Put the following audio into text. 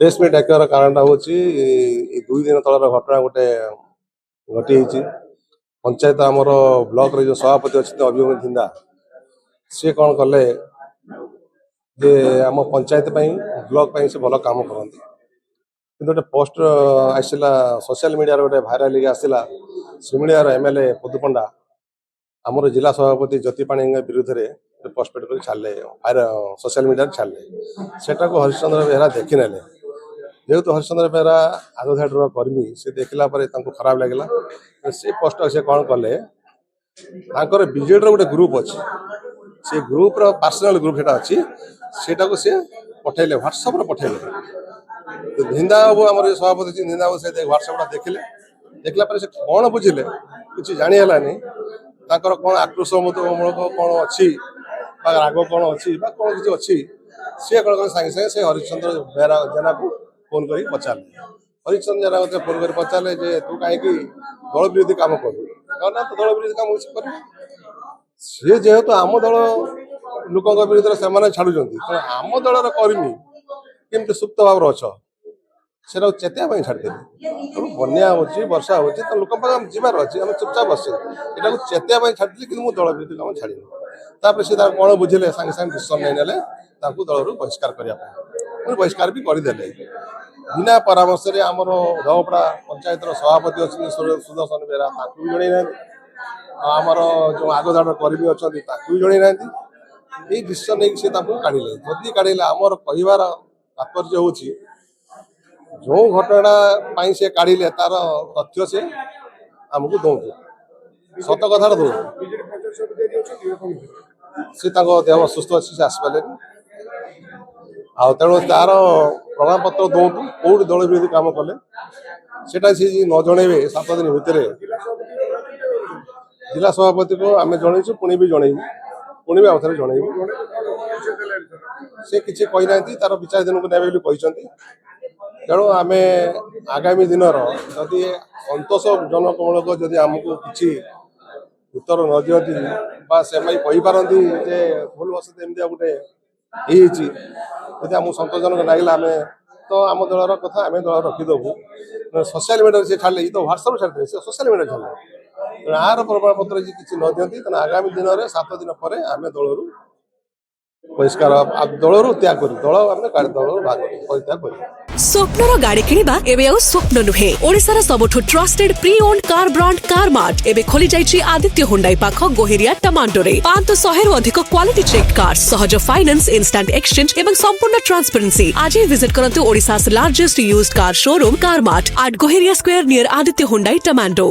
Press meet डाकर कारण हूँ 2 दिन तलर घटना गोटे घटी पंचायत आमर ब्लॉक रे जो सभापति अच्छे अभिमन्यु धिंदा सी कौन कले जे आम पंचायत ब्लॉक से भल काम करती कि गोटे पोस्ट आसला सोशल मीडिया गोटे भाइराल आसला सिमिलियार एमएलए पुदुपंडा आमर जिला सभापति ज्योति पाणी विरुद्ध में पोस्टपेड कर छाड़े सोशल मीडिया छाड़े सेटा को हरिश्चंद्र बेहरा देखी ना जेहेतु हरिश्चंद्र बेहरा आग धाड़ कर्मी से देखला खराब लगे से पोस्ट से कौन कले बीजेडी गोटे ग्रुप अच्छी से ग्रुप पर्सनल ग्रुप अच्छी सेटा को सी पठेले व्हाट्सएप पठेले धिंदा बाबू आम सभापति धिंदा बाबू से व्हाट्सएप देखिले देखला से कौन बुझिले किसी जानीगलानी कौन आक्रोशमूलक कौन अच्छी राग कौन अच्छी कौन किसी अच्छी सी कौन सागे सागे से हरिश्चंद्र बेहरा जेना को फोन कर पचारे हरिश्चंद्र जेना को फोन कर पचारे जे तू कहीं दल विरोधी काम करू ना तो दल विरोधी काम कर सी जेहेतु आम दल लोक विरुद्ध से छाड़ुं आम दलर कर्मी केमती सुप्त भाव अच्छ से चेताई छाड़देली तेणु बन्या हो वर्षा हो लोक जीवार अच्छे आम चुपचाप बस यहाँ चेताई छाड़ी कि दल विरोधी काम छाड़ी सी कौन बुझे सागे सागे डिसीजन नहीं नेले दल बहिष्कार करने बहिष्कार भी करदे बिना परामर्श आमर दमपड़ा पंचायत सभापति अच्छे सुदर्शन बेहरा भी जन आमर जो आगधाड़ कर्मी अच्छा भी जन ना डिसीजन नहीं सी काढ़े जदि काढ़े आमर कहबार तात्पर्य हूँ जो घटना से काढ़े तार तथ्य से आमको दौर सत कथा दौर सी देह असुस्थ अच्छी से आसपारे तेणु तार प्रमाण पत्र दौतु कौट दल विरोधी काम कले सेटा सी न जनइबे 7 दिन भितर जिला सभापति को आम जनईचु पुणी भी जनइबू पुणी भी आउ थे जनइबू से किसी कहना तार विचार दिन को नेबे तेणु आम आगामी दिन जदि संतोषजनकमूलक जदि आमको किसी उत्तर न दिखती से पारती जे भूल बस एमती गोटे यदि आमको सतोषजनक लगे आम तो आम दलर कथा आम दल रखीदेबू सोशल मीडिया से छाड़े तो व्हाट्सएप छाड़े सोशल मीडिया छाड़े तेणु आर प्रमाण पत्र किसी न दिखती तेना आगामी दिन में 7 दिन पर आम दलू बहिष्कार दलू त्याग कर दल आम दल परित्याग कर स्वप्नर गाड़ी किनिबा एबे आ स्वप्न नुहे ओडिसार सबठु trusted pre owned car brand Carmart एबे खोली जाइछि आदित्य हुंडई पाख गोहेरिया टमाटोरे 500 रु अधिक क्वालिटी चेक कार सहज फाइनेंस इंस्टेंट एक्सचेंज एवं संपूर्ण ट्रांसपेरेंसी आज ही विजिट करंतु Odisha's largest used car showroom Carmart at Goheria square near Aditya Hyundai tomato.